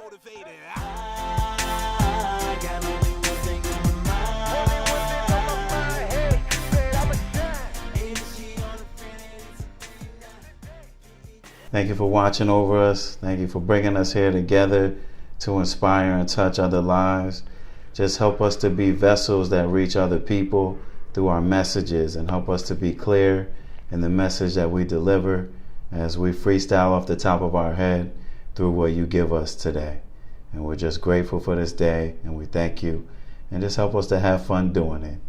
motivated. I got only one thing on my mind. Hey, said I'ma shine. Ain't she on the Thank you for watching over us. Thank you for bringing us here together to inspire and touch other lives. Just help us to be vessels that reach other people through our messages, and help us to be clear in the message that we deliver as we freestyle off the top of our head through what you give us today. And we're just grateful for this day, and we thank you. And just help us to have fun doing it.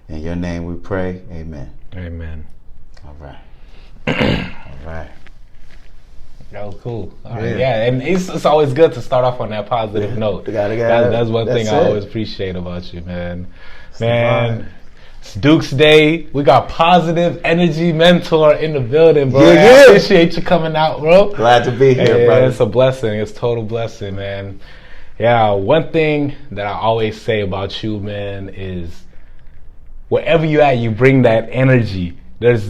In your name we pray, amen. Amen. All right. All right. That was cool. All right, yeah, and it's always good to start off on that positive note. That's one thing I always appreciate about you, man. It's Duke's Day. We got positive energy mentor in the building, bro. Yeah. I appreciate you coming out, bro. Glad to be here, brother. It's a blessing. It's a total blessing, man. Yeah, one thing that I always say about you, man, is wherever you at, you bring that energy. There's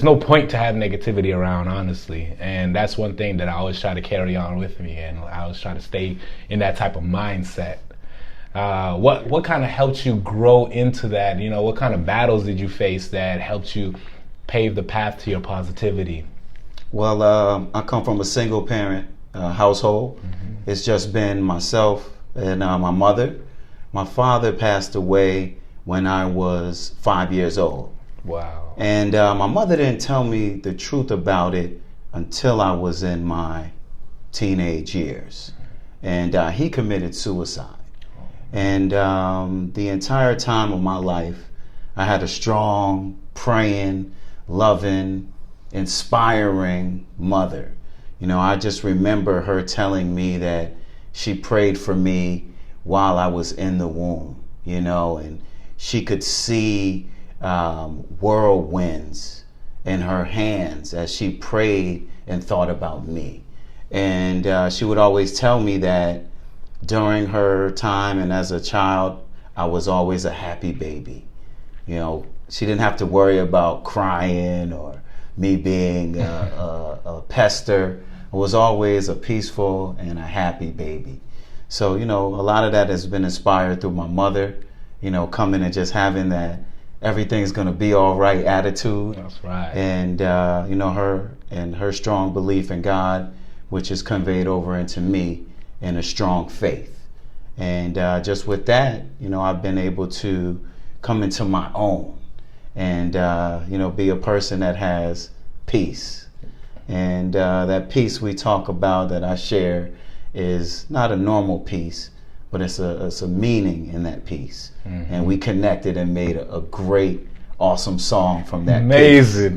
no point to have negativity around, honestly. And that's one thing that I always try to carry on with me, and I always try to stay in that type of mindset. What kind of helped you grow into that? You know, what kind of battles did you face that helped you pave the path to your positivity? Well, I come from a single parent household. Mm-hmm. It's just been myself and my mother. My father passed away when I was 5 years old. Wow. And my mother didn't tell me the truth about it until I was in my teenage years. And he committed suicide. And the entire time of my life, I had a strong, praying, loving, inspiring mother. You know, I just remember her telling me that she prayed for me while I was in the womb, you know, and she could see whirlwinds in her hands as she prayed and thought about me. And she would always tell me that during her time and as a child, I was always a happy baby. You know, she didn't have to worry about crying or me being a pester. I was always a peaceful and a happy baby. So, you know, a lot of that has been inspired through my mother, you know, coming and just having that everything's going to be all right attitude. That's right. And, you know, her strong belief in God, which is conveyed over into me in a strong faith. And just with that, you know, I've been able to come into my own and, you know, be a person that has peace. And that peace we talk about that I share is not a normal peace, but it's a meaning in that piece. Mm-hmm. And we connected and made a great, awesome song from that piece.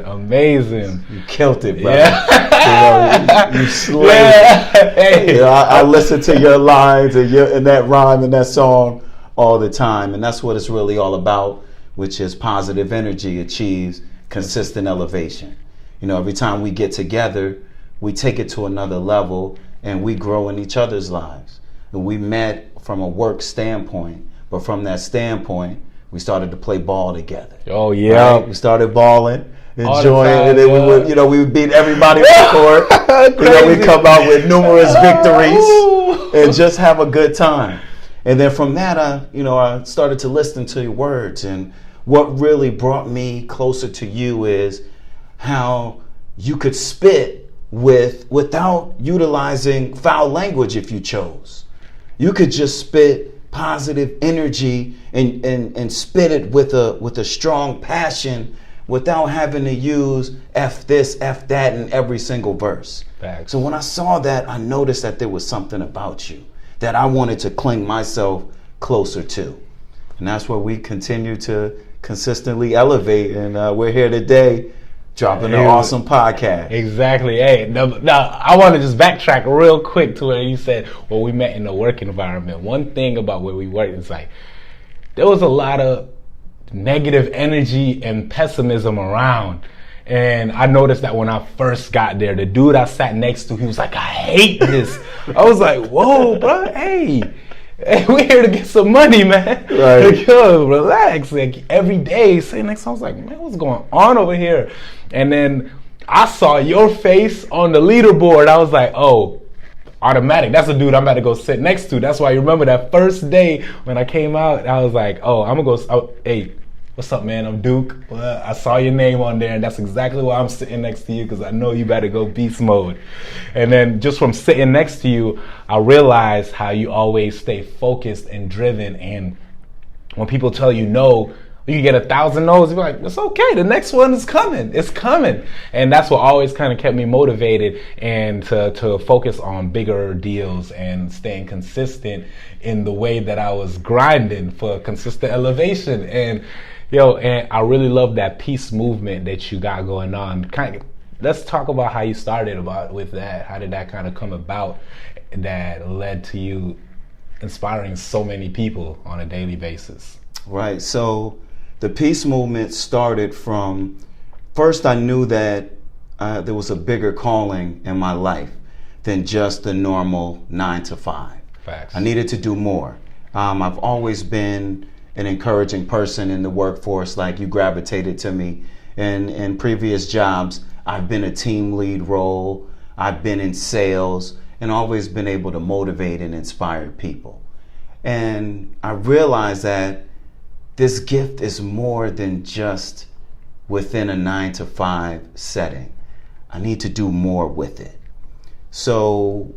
Amazing. You killed it, brother. Yeah. You know, you slayed it. Hey. You know, I listen to your lines and that rhyme and that song all the time. And that's what it's really all about, which is positive energy achieves consistent elevation. You know, every time we get together, we take it to another level and we grow in each other's lives. And we met from a work standpoint, but from that standpoint, we started to play ball together. Oh yeah, right? We started balling, enjoying it, and we would, you know, we would beat everybody on the court. You know, we come out with numerous victories and just have a good time. And then from that, I started to listen to your words, and what really brought me closer to you is how you could spit without utilizing foul language if you chose. You could just spit positive energy and spit it with a strong passion without having to use F this, F that in every single verse. Facts. So when I saw that, I noticed that there was something about you that I wanted to cling myself closer to. And that's where we continue to consistently elevate. And we're here today dropping an awesome podcast. Exactly. Hey, now I want to just backtrack real quick to where you said, well, we met in the work environment. One thing about where we worked is like, there was a lot of negative energy and pessimism around. And I noticed that when I first got there, the dude I sat next to, he was like, I hate this. I was like, whoa, bro, hey, we're here to get some money, man. Right. Like, yo, relax. Like every day, sitting next to, I was like, man, what's going on over here? And then I saw your face on the leaderboard. I was like, oh, automatic. That's the dude I'm about to go sit next to. That's why you remember that first day when I came out, I was like, oh, I'm going to go, hey, what's up, man? I'm Duke. Well, I saw your name on there, and that's exactly why I'm sitting next to you, because I know you better go beast mode. And then just from sitting next to you, I realized how you always stay focused and driven. And when people tell you no, you get 1,000 no's, you're like, it's okay, the next one is coming. It's coming. And that's what always kind of kept me motivated and to focus on bigger deals and staying consistent in the way that I was grinding for consistent elevation. And and I really love that peace movement that you got going on. Let's talk about how you started with that. How did that kind of come about that led to you inspiring so many people on a daily basis? Right. So the peace movement started from, first I knew that there was a bigger calling in my life than just the normal 9 to 5. Facts. I needed to do more. I've always been an encouraging person in the workforce, like you gravitated to me. And in previous jobs, I've been a team lead role, I've been in sales, and always been able to motivate and inspire people. And I realized that this gift is more than just within a 9 to 5 setting. I need to do more with it. So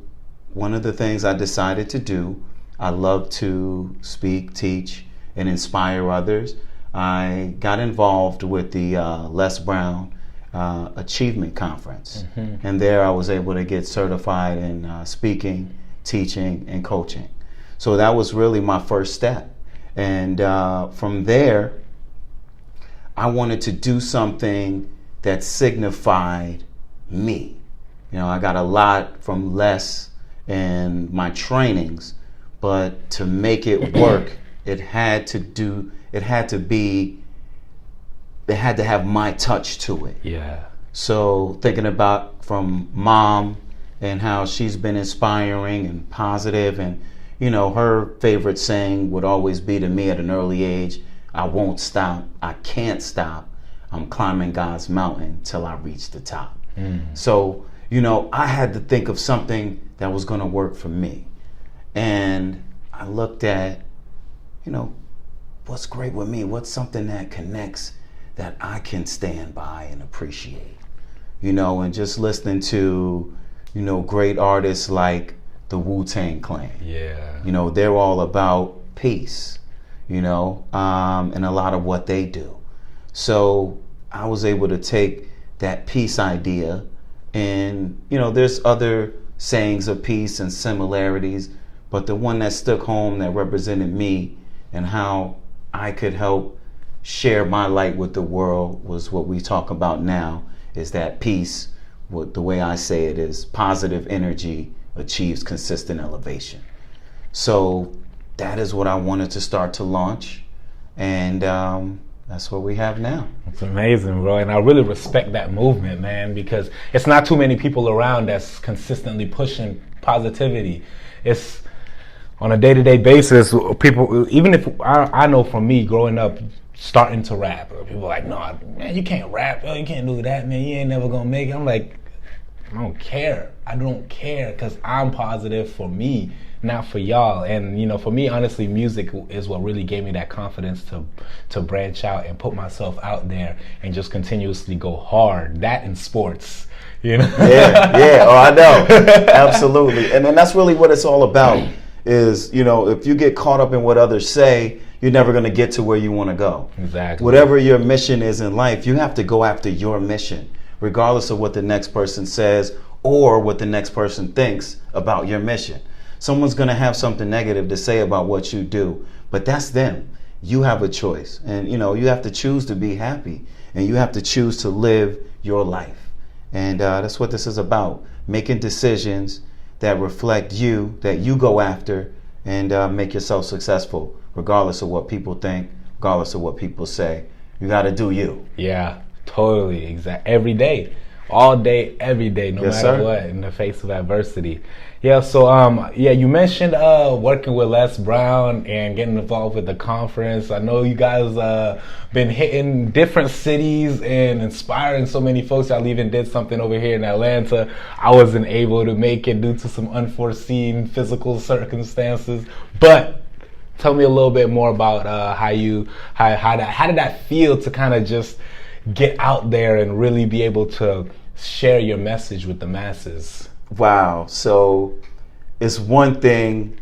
one of the things I decided to do, I love to speak, teach, and inspire others. I got involved with the Les Brown Achievement Conference. Mm-hmm. And there I was able to get certified in speaking, teaching, and coaching. So that was really my first step. And from there, I wanted to do something that signified me. I got a lot from Les and my trainings, but to make it work, it had to have my touch to it. Yeah. So thinking about from mom and how she's been inspiring and positive, and her favorite saying would always be to me at an early age, I won't stop, I can't stop, I'm climbing God's mountain till I reach the top. So, I had to think of something that was going to work for me. And I looked at, what's great with me? What's something that connects that I can stand by and appreciate? And just listening to, great artists like the Wu-Tang Clan. Yeah. They're all about peace, and a lot of what they do. So I was able to take that peace idea, and, there's other sayings of peace and similarities, but the one that stuck home, that represented me and how I could help share my light with the world, was what we talk about now, is that peace, the way I say it is, positive energy achieves consistent elevation. So that is what I wanted to start to launch, and that's what we have now. It's amazing, bro, and I really respect that movement, man, because it's not too many people around that's consistently pushing positivity. It's on a day-to-day basis, people, even if I know from me growing up, starting to rap, people are like, no, man, you can't rap, you can't do that, man, you ain't never gonna make it. I'm like, I don't care, because I'm positive for me, not for y'all. And for me, honestly, music is what really gave me that confidence to branch out and put myself out there and just continuously go hard. That in sports, Yeah, oh, I know, absolutely. And then that's really what it's all about. Is, if you get caught up in what others say, you're never going to get to where you want to go. Exactly. Whatever your mission is in life, you have to go after your mission, regardless of what the next person says or what the next person thinks about your mission. Someone's going to have something negative to say about what you do, but that's them. You have a choice, and you have to choose to be happy, and you have to choose to live your life. And that's what this is about, making decisions that reflect you, that you go after, and make yourself successful, regardless of what people think, regardless of what people say. You got to do you. Yeah, totally. Every day, all day, every day, no matter what, in the face of adversity. Yeah, so you mentioned working with Les Brown and getting involved with the conference. I know you guys been hitting different cities and inspiring so many folks. I even did something over here in Atlanta. I wasn't able to make it due to some unforeseen physical circumstances, but tell me a little bit more about how did that feel to kind of just get out there and really be able to share your message with the masses? Wow. So it's one thing.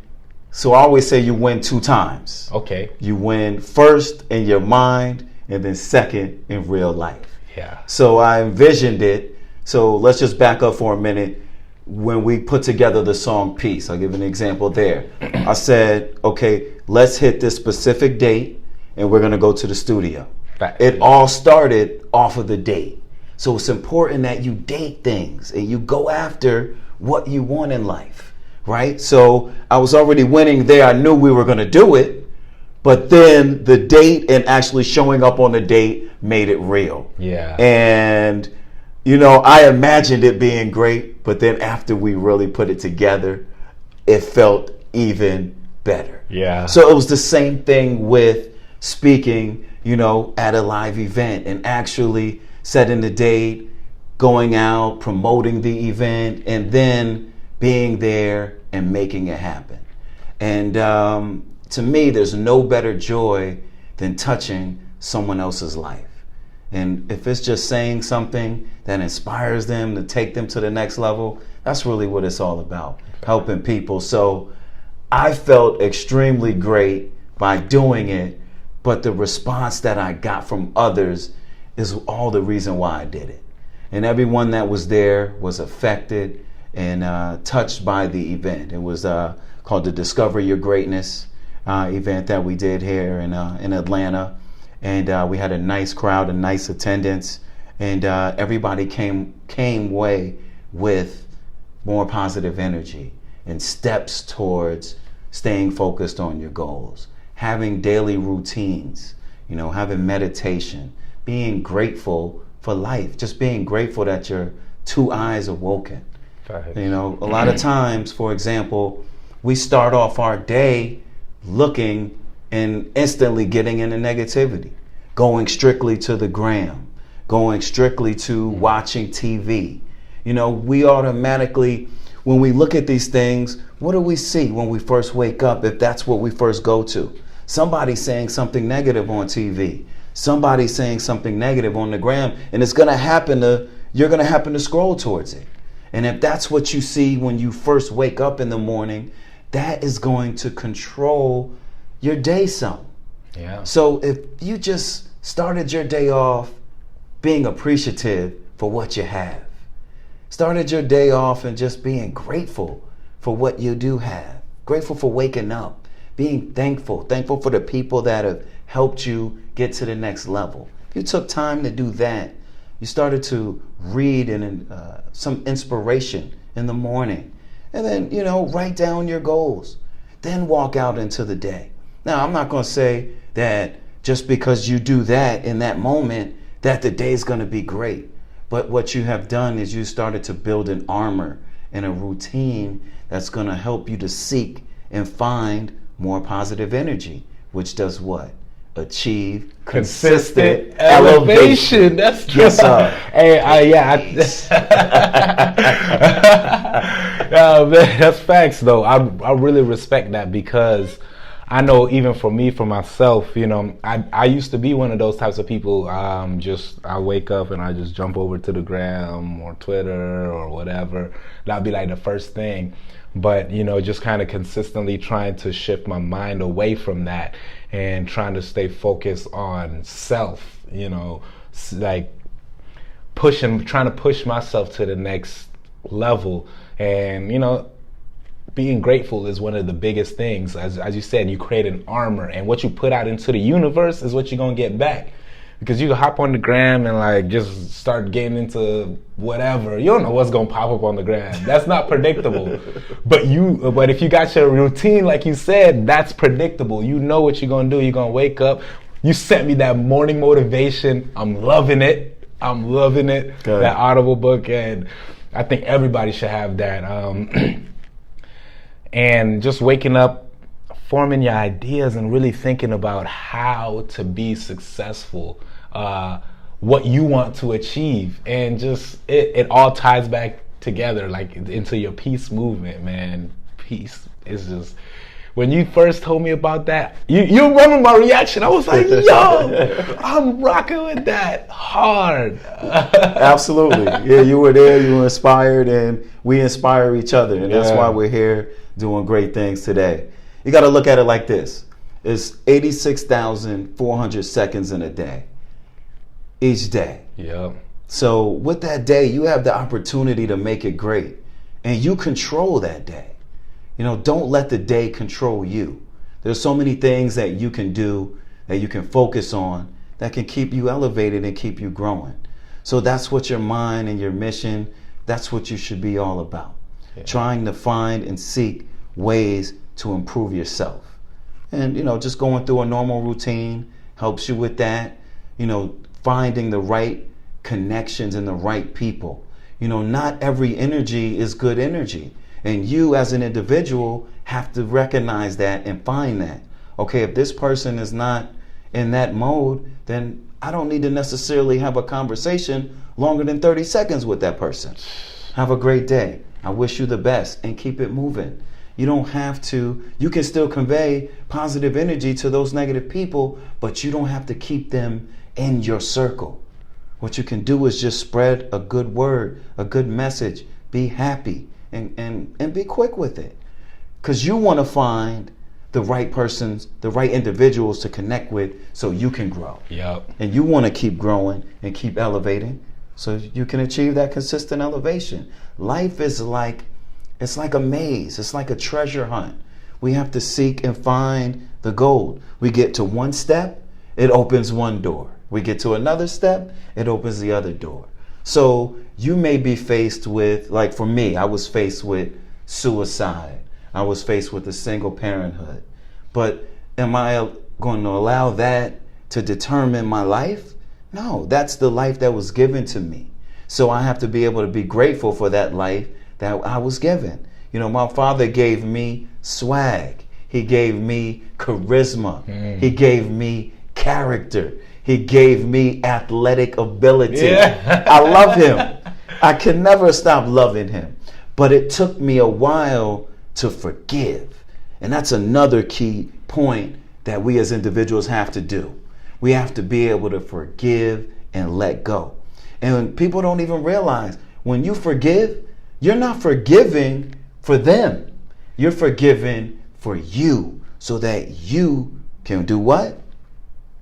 So I always say you win 2 times. Okay. You win first in your mind and then second in real life. Yeah. So I envisioned it. So let's just back up for a minute. When we put together the song Peace, I'll give an example there. I said, okay, let's hit this specific date and we're going to go to the studio. It all started off of the date. So it's important that you date things and you go after what you want in life, right? So I was already winning there. I knew we were going to do it, but then the date and actually showing up on the date made it real. Yeah. And, you know, I imagined it being great, but then after we really put it together, it felt even better. Yeah. So it was the same thing with speaking, you know, at a live event and actually setting the date, going out, promoting the event, and then being there and making it happen. And to me, there's no better joy than touching someone else's life. And if it's just saying something that inspires them to take them to the next level, that's really what it's all about, helping people. So I felt extremely great by doing it, but the response that I got from others is all the reason why I did it. And everyone that was there was affected and touched by the event. It was called the Discover Your Greatness event that we did here in Atlanta. And we had a nice crowd, a nice attendance, and everybody came away with more positive energy and steps towards staying focused on your goals, having daily routines, you know, having meditation, being grateful for life, just being grateful that your 2 eyes are woken. You know, a lot of times, for example, we start off our day looking and instantly getting into negativity, going strictly to the gram, going strictly to watching TV. You know, we automatically, when we look at these things, what do we see when we first wake up if that's what we first go to? Somebody saying something negative on TV. Somebody saying something negative on the gram, and you're going to happen to scroll towards it. And if that's what you see when you first wake up in the morning, that is going to control your day some. Yeah. So if you just started your day off being appreciative for what you have, started your day off and just being grateful for what you do have, grateful for waking up, being thankful for the people that have helped you get to the next level. If you took time to do that, you started to read and some inspiration in the morning, and then, you know, write down your goals, then walk out into the day. Now, I'm not going to say that just because you do that in that moment that the day is going to be great, but what you have done is you started to build an armor and a routine that's going to help you to seek and find more positive energy, which does what? Achieve consistent elevation. That's true. Yes, sir. Hey, man, that's facts, though. I really respect that, because I know even for me, for myself, you know, I used to be one of those types of people. I wake up and I just jump over to the gram or Twitter or whatever. That'd be like the first thing. But, you know, just kind of consistently trying to shift my mind away from that and trying to stay focused on self, you know, like trying to push myself to the next level. And, you know, being grateful is one of the biggest things. As you said, you create an armor, and what you put out into the universe is what you're going to get back. Because you can hop on the gram and like just start getting into whatever. You don't know what's gonna pop up on the gram. That's not predictable. But if you got your routine, like you said, that's predictable. You know what you're gonna do. You're gonna wake up. You sent me that morning motivation. I'm loving it. Good. That Audible book, and I think everybody should have that. and just waking up, forming your ideas and really thinking about how to be successful, what you want to achieve, and just it all ties back together like into your peace movement, man. Peace is just, when you first told me about that, you remember my reaction. I was like, yo, I'm rocking with that hard. Absolutely. Yeah, you were there, you were inspired, and we inspire each other. And that's why we're here doing great things today. You got to look at it like this. It's 86,400 seconds in a day, each day. Yeah. So with that day, you have the opportunity to make it great, and you control that day. You know, don't let the day control you. There's so many things that you can do, that you can focus on, that can keep you elevated and keep you growing. So that's what your mind and your mission, that's what you should be all about. Yeah. Trying to find and seek ways to improve yourself. And, you know, just going through a normal routine helps you with that. You know, finding the right connections and the right people. You know, not every energy is good energy. And you as an individual have to recognize that and find that. Okay, if this person is not in that mode, then I don't need to necessarily have a conversation longer than 30 seconds with that person. Have a great day. I wish you the best, and keep it moving. You don't have to, you can still convey positive energy to those negative people, but you don't have to keep them in your circle. What you can do is just spread a good word, a good message, be happy. And be quick with it, because you want to find the right persons, the right individuals to connect with, so you can grow. Yep. And you want to keep growing and keep elevating, so you can achieve that consistent elevation. Life is like, it's like a maze. It's like a treasure hunt. We have to seek and find the gold. We get to one step, it opens one door. We get to another step, it opens the other door. So you may be faced with, like for me, I was faced with suicide. I was faced with a single parenthood. But am I going to allow that to determine my life? No, that's the life that was given to me. So I have to be able to be grateful for that life that I was given. You know, my father gave me swag. He gave me charisma. He gave me character. He gave me athletic ability. Yeah. I love him. I can never stop loving him. But it took me a while to forgive. And that's another key point that we as individuals have to do. We have to be able to forgive and let go. And people don't even realize, when you forgive, you're not forgiving for them. You're forgiving for you, so that you can do what?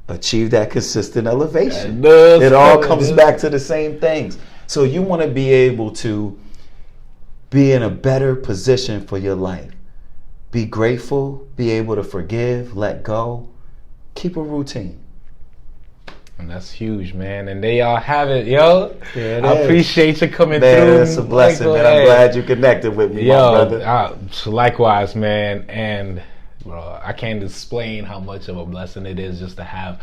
Achieve that consistent elevation. It all comes back to the same things. So you want to be able to be in a better position for your life. Be grateful, be able to forgive, let go, keep a routine. And that's huge, man. And they all have it, yo. Yeah, I appreciate you coming man, through. It's a blessing, man. I'm glad you connected with me, my brother. Likewise, man. And bro, I can't explain how much of a blessing it is just to have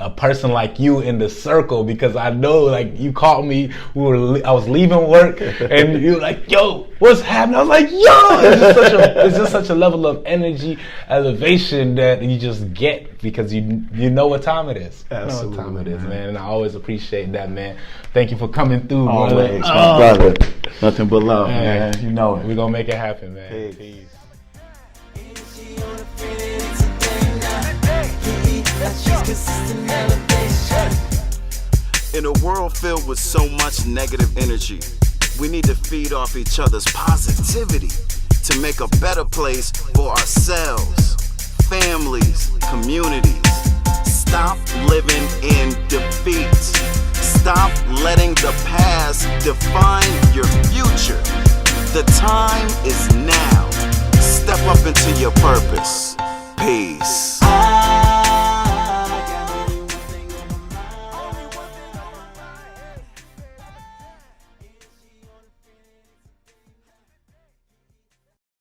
a person like you in the circle, because I know, like, you called me, I was leaving work, and you were like, yo, what's happening? I was like, yo, it's just such a level of energy, elevation that you just get, because you know what time it is. Absolutely, you know what time it is, man. And I always appreciate that, man. Thank you for coming through, always, my brother. Nothing but love, man. You know it. We're gonna make it happen, man. Peace. Peace. In a world filled with so much negative energy, we need to feed off each other's positivity to make a better place for ourselves, families, communities. Stop living in defeat. Stop letting the past define your future. The time is now. Step up into your purpose. Peace.